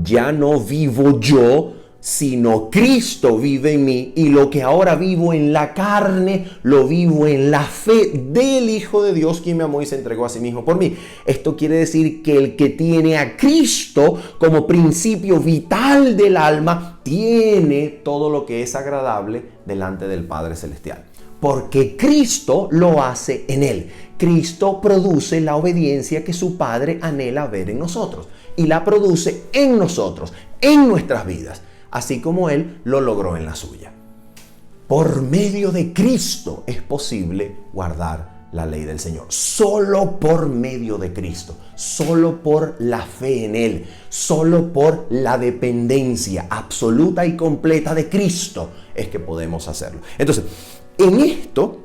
ya no vivo yo, sino Cristo vive en mí, y lo que ahora vivo en la carne, lo vivo en la fe del Hijo de Dios, quien me amó y se entregó a sí mismo por mí. Esto quiere decir que el que tiene a Cristo como principio vital del alma, tiene todo lo que es agradable delante del Padre Celestial. Porque Cristo lo hace en él. Cristo produce la obediencia que su Padre anhela ver en nosotros. Y la produce en nosotros, en nuestras vidas, así como Él lo logró en la suya. Por medio de Cristo es posible guardar la ley del Señor. Solo por medio de Cristo, solo por la fe en Él, solo por la dependencia absoluta y completa de Cristo es que podemos hacerlo. Entonces, en esto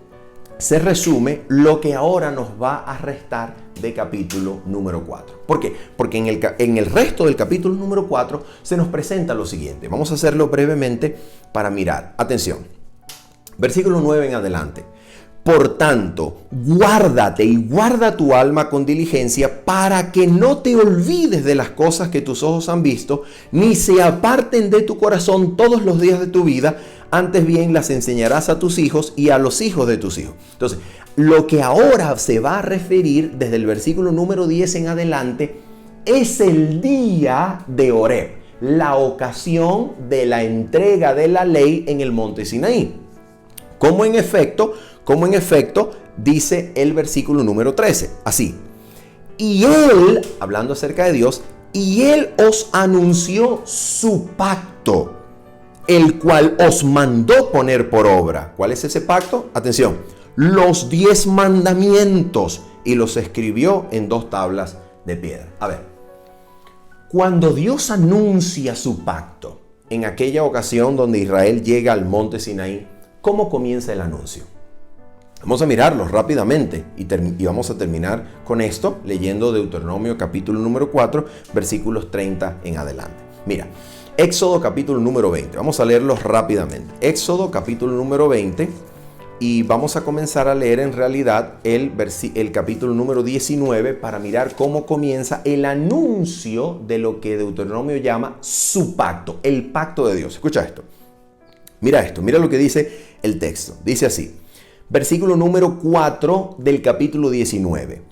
se resume lo que ahora nos va a restar de capítulo número 4. ¿Por qué? Porque en el resto del capítulo número 4 se nos presenta lo siguiente. Vamos a hacerlo brevemente para mirar. Atención. Versículo 9 en adelante. Por tanto, guárdate y guarda tu alma con diligencia para que no te olvides de las cosas que tus ojos han visto, ni se aparten de tu corazón todos los días de tu vida. Antes bien las enseñarás a tus hijos y a los hijos de tus hijos. Entonces, lo que ahora se va a referir desde el versículo número 10 en adelante es el día de Horeb, la ocasión de la entrega de la ley en el monte Sinaí. Como en efecto dice el versículo número 13, así. Y él, hablando acerca de Dios, y él os anunció su pacto, el cual os mandó poner por obra. ¿Cuál es ese pacto? Atención, los 10 mandamientos, y los escribió en 2 tablas de piedra. A ver, cuando Dios anuncia su pacto, en aquella ocasión donde Israel llega al monte Sinaí, ¿cómo comienza el anuncio? Vamos a mirarlo rápidamente y vamos a terminar con esto leyendo Deuteronomio capítulo número 4, versículos 30 en adelante. Mira, Éxodo capítulo número 20. Vamos a leerlo rápidamente. Éxodo capítulo número 20 y vamos a comenzar a leer en realidad el capítulo número 19 para mirar cómo comienza el anuncio de lo que Deuteronomio llama su pacto, el pacto de Dios. Escucha esto. Mira esto, mira lo que dice el texto. Dice así, versículo número 4 del capítulo 19.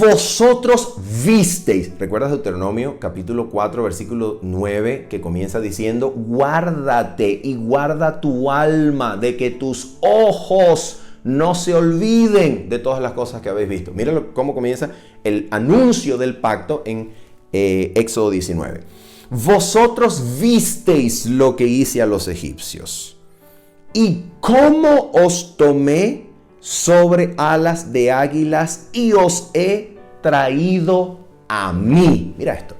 Vosotros visteis, ¿recuerdas Deuteronomio capítulo 4 versículo 9 que comienza diciendo guárdate y guarda tu alma de que tus ojos no se olviden de todas las cosas que habéis visto? Mira cómo comienza el anuncio del pacto en Éxodo 19. Vosotros visteis lo que hice a los egipcios y cómo os tomé sobre alas de águilas y os he traído a mí. Mira esto.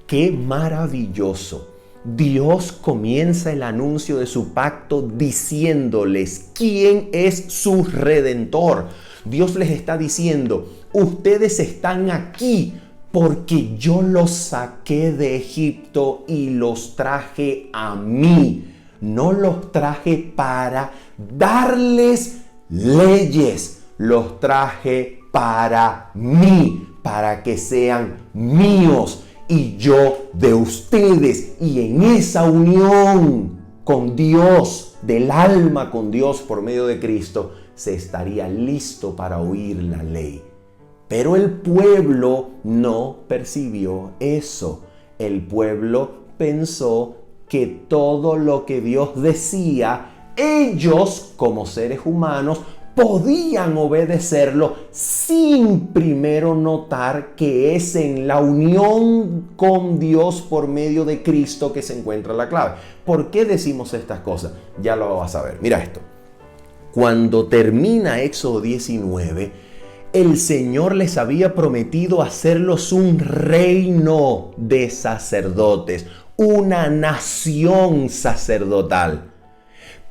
Qué maravilloso. Dios comienza el anuncio de su pacto diciéndoles quién es su redentor. Dios les está diciendo, ustedes están aquí porque yo los saqué de Egipto y los traje a mí. No los traje para darles leyes, los traje para mí, para que sean míos y yo de ustedes. Y en esa unión con Dios, del alma con Dios por medio de Cristo, se estaría listo para oír la ley. Pero el pueblo no percibió eso. El pueblo pensó que todo lo que Dios decía, ellos como seres humanos podían obedecerlo sin primero notar que es en la unión con Dios por medio de Cristo que se encuentra la clave. ¿Por qué decimos estas cosas? Ya lo vas a ver. Mira esto. Cuando termina Éxodo 19, el Señor les había prometido hacerlos un reino de sacerdotes, una nación sacerdotal.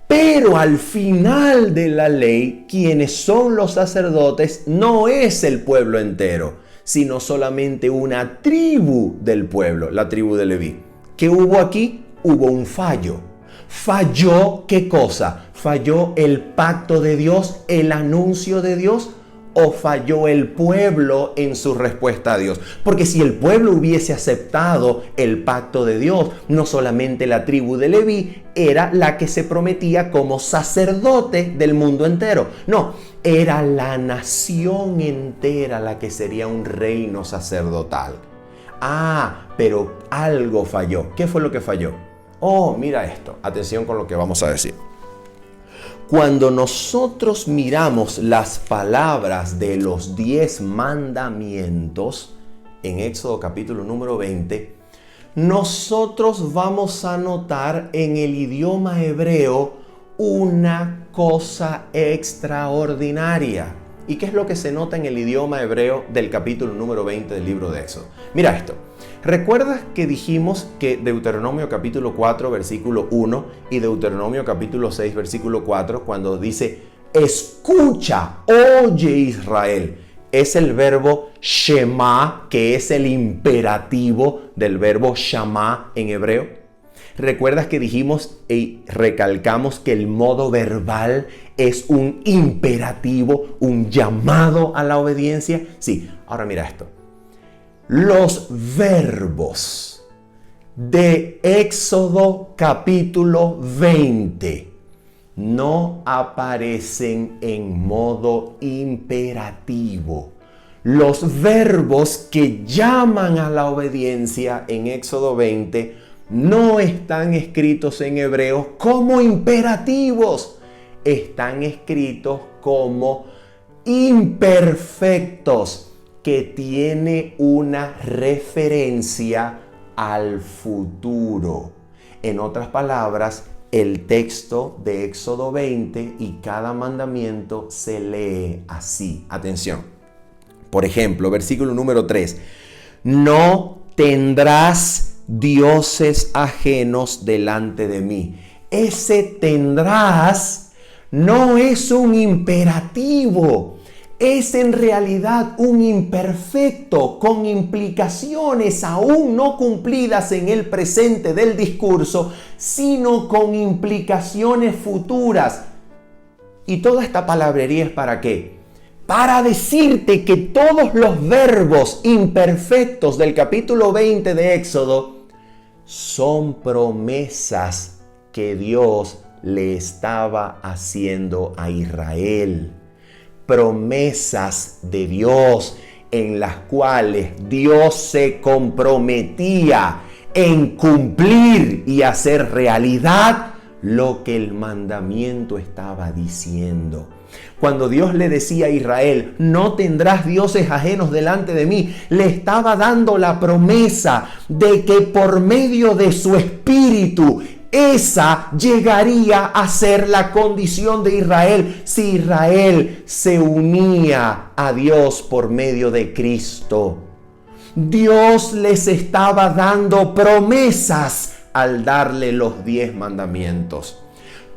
Pero al final de la ley, quienes son los sacerdotes no es el pueblo entero, sino solamente una tribu del pueblo, la tribu de Leví. ¿Qué hubo aquí? Hubo un fallo. ¿Falló qué cosa? ¿Falló el pacto de Dios, el anuncio de Dios? ¿O falló el pueblo en su respuesta a Dios? Porque si el pueblo hubiese aceptado el pacto de Dios, no solamente la tribu de Leví era la que se prometía como sacerdote del mundo entero. No, era la nación entera la que sería un reino sacerdotal. Pero algo falló. ¿Qué fue lo que falló? Oh, mira esto. Atención con lo que vamos a decir. Cuando nosotros miramos las palabras de los 10 mandamientos en Éxodo capítulo número 20, nosotros vamos a notar en el idioma hebreo una cosa extraordinaria. ¿Y qué es lo que se nota en el idioma hebreo del capítulo número 20 del libro de Éxodo? Mira esto. ¿Recuerdas que dijimos que Deuteronomio capítulo 4 versículo 1 y Deuteronomio capítulo 6 versículo 4 cuando dice escucha, oye Israel, es el verbo shema, que es el imperativo del verbo shama en hebreo? ¿Recuerdas que dijimos y recalcamos que el modo verbal es un imperativo, un llamado a la obediencia? Sí, ahora mira esto. Los verbos de Éxodo capítulo 20 no aparecen en modo imperativo. Los verbos que llaman a la obediencia en Éxodo 20 no están escritos en hebreo como imperativos. Están escritos como imperfectos, que tiene una referencia al futuro. En otras palabras, el texto de Éxodo 20 y cada mandamiento se lee así. Atención. Por ejemplo, versículo número 3. No tendrás dioses ajenos delante de mí. Ese tendrás no es un imperativo. Es en realidad un imperfecto con implicaciones aún no cumplidas en el presente del discurso, sino con implicaciones futuras. Y toda esta palabrería es ¿para qué? Para decirte que todos los verbos imperfectos del capítulo 20 de Éxodo son promesas que Dios le estaba haciendo a Israel. Promesas de Dios en las cuales Dios se comprometía en cumplir y hacer realidad lo que el mandamiento estaba diciendo. Cuando Dios le decía a Israel, no tendrás dioses ajenos delante de mí, le estaba dando la promesa de que por medio de su espíritu, esa llegaría a ser la condición de Israel si Israel se unía a Dios por medio de Cristo. Dios les estaba dando promesas al darle los 10 mandamientos.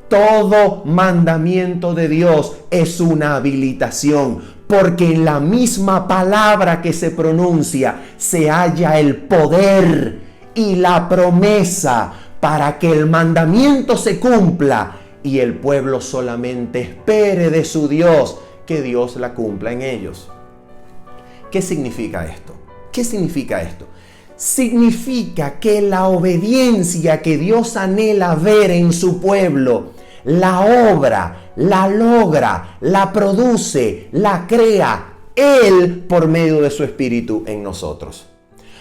Todo mandamiento de Dios es una habilitación, porque en la misma palabra que se pronuncia se halla el poder y la promesa para que el mandamiento se cumpla y el pueblo solamente espere de su Dios que Dios la cumpla en ellos. ¿Qué significa esto? ¿Qué significa esto? Significa que la obediencia que Dios anhela ver en su pueblo, la obra, la logra, la produce, la crea Él por medio de su Espíritu en nosotros.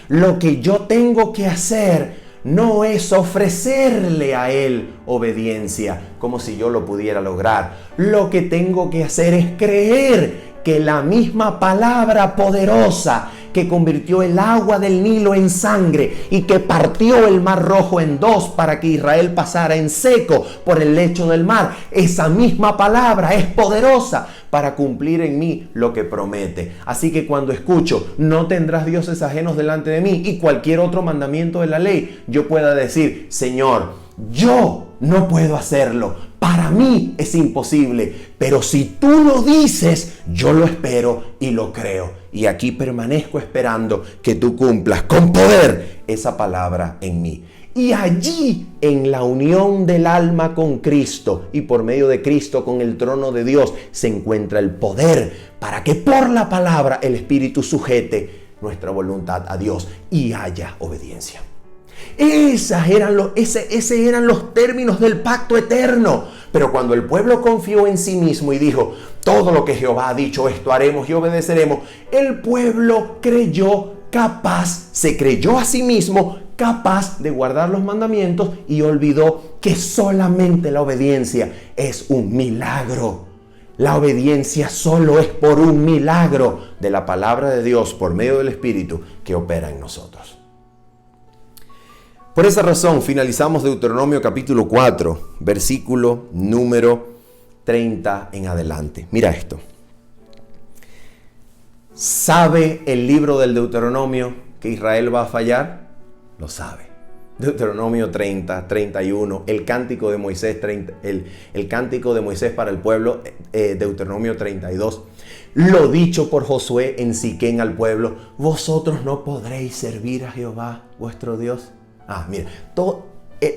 Lo que yo tengo que hacer no es ofrecerle a Él obediencia, como si yo lo pudiera lograr. Lo que tengo que hacer es creer que la misma palabra poderosa que convirtió el agua del Nilo en sangre y que partió el Mar Rojo en dos para que Israel pasara en seco por el lecho del mar, esa misma palabra es poderosa para cumplir en mí lo que promete. Así que cuando escucho, no tendrás dioses ajenos delante de mí, y cualquier otro mandamiento de la ley, yo pueda decir, Señor, yo no puedo hacerlo, para mí es imposible, pero si tú lo dices, yo lo espero y lo creo. Y aquí permanezco esperando que tú cumplas con poder esa palabra en mí. Y allí, en la unión del alma con Cristo y por medio de Cristo con el trono de Dios, se encuentra el poder para que por la palabra el Espíritu sujete nuestra voluntad a Dios y haya obediencia. Ese eran los términos del pacto eterno. Pero cuando el pueblo confió en sí mismo y dijo, todo lo que Jehová ha dicho, esto haremos y obedeceremos, el pueblo se creyó a sí mismo capaz de guardar los mandamientos y olvidó que solamente la obediencia es un milagro. La obediencia solo es por un milagro de la palabra de Dios por medio del Espíritu que opera en nosotros. Por esa razón finalizamos Deuteronomio capítulo 4, versículo número 30 en adelante. Mira esto. ¿Sabe el libro del Deuteronomio que Israel va a fallar? Lo sabe. Deuteronomio 30, 31, el cántico de Moisés, el cántico de Moisés para el pueblo, Deuteronomio 32. Lo dicho por Josué en Siquén al pueblo, vosotros no podréis servir a Jehová vuestro Dios. Mira,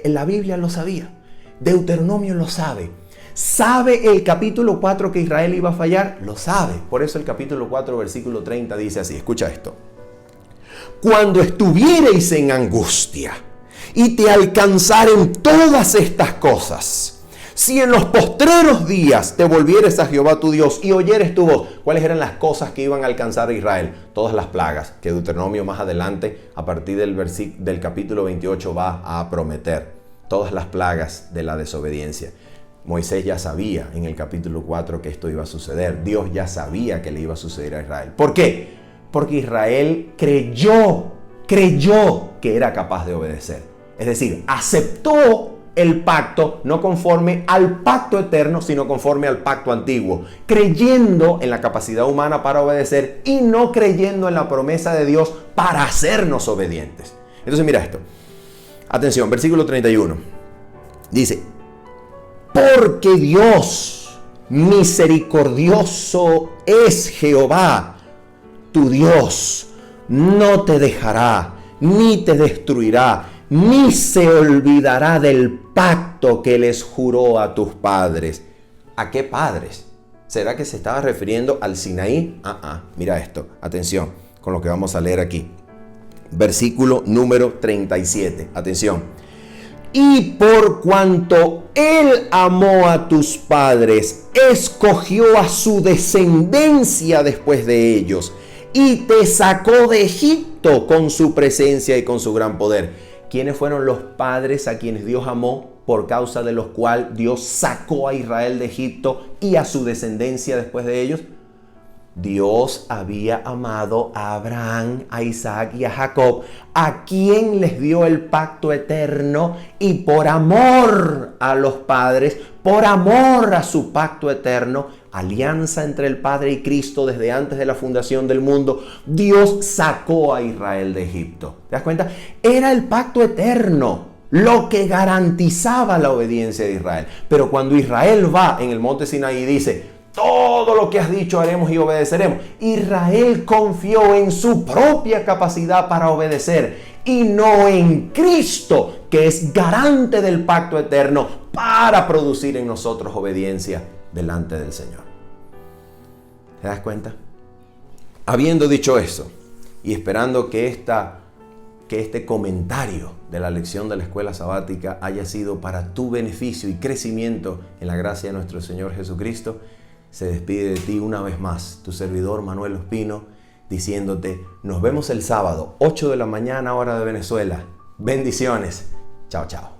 la Biblia lo sabía, Deuteronomio lo sabe. ¿Sabe el capítulo 4 que Israel iba a fallar? Lo sabe. Por eso el capítulo 4, versículo 30 dice así, escucha esto. Cuando estuviereis en angustia y te alcanzaren todas estas cosas, si en los postreros días te volvieres a Jehová tu Dios y oyeres tu voz, ¿cuáles eran las cosas que iban a alcanzar a Israel? Todas las plagas que Deuteronomio más adelante, a partir del capítulo 28, va a prometer. Todas las plagas de la desobediencia. Moisés ya sabía en el capítulo 4 que esto iba a suceder. Dios ya sabía que le iba a suceder a Israel. ¿Por qué? Porque Israel creyó que era capaz de obedecer. Es decir, aceptó el pacto no conforme al pacto eterno, sino conforme al pacto antiguo, creyendo en la capacidad humana para obedecer y no creyendo en la promesa de Dios para hacernos obedientes. Entonces mira esto. Atención, versículo 31. Dice, porque Dios misericordioso es Jehová, tu Dios, no te dejará, ni te destruirá, ni se olvidará del pacto que les juró a tus padres. ¿A qué padres? ¿Será que se estaba refiriendo al Sinaí? Mira esto, atención con lo que vamos a leer aquí. Versículo número 37, atención. Y por cuanto Él amó a tus padres, escogió a su descendencia después de ellos, y te sacó de Egipto con su presencia y con su gran poder. ¿Quiénes fueron los padres a quienes Dios amó, por causa de los cuales Dios sacó a Israel de Egipto y a su descendencia después de ellos? Dios había amado a Abraham, a Isaac y a Jacob, a quien les dio el pacto eterno, y por amor a los padres, por amor a su pacto eterno, alianza entre el Padre y Cristo desde antes de la fundación del mundo, Dios sacó a Israel de Egipto. ¿Te das cuenta? Era el pacto eterno lo que garantizaba la obediencia de Israel. Pero cuando Israel va en el monte Sinaí y dice, todo lo que has dicho haremos y obedeceremos, Israel confió en su propia capacidad para obedecer y no en Cristo, que es garante del pacto eterno para producir en nosotros obediencia delante del Señor. ¿Te das cuenta? Habiendo dicho eso y esperando que este comentario de la lección de la escuela sabática haya sido para tu beneficio y crecimiento en la gracia de nuestro Señor Jesucristo, se despide de ti una vez más tu servidor Manuel Ospino, diciéndote, nos vemos el sábado, 8 de la mañana, hora de Venezuela, Bendiciones. Chao, chao.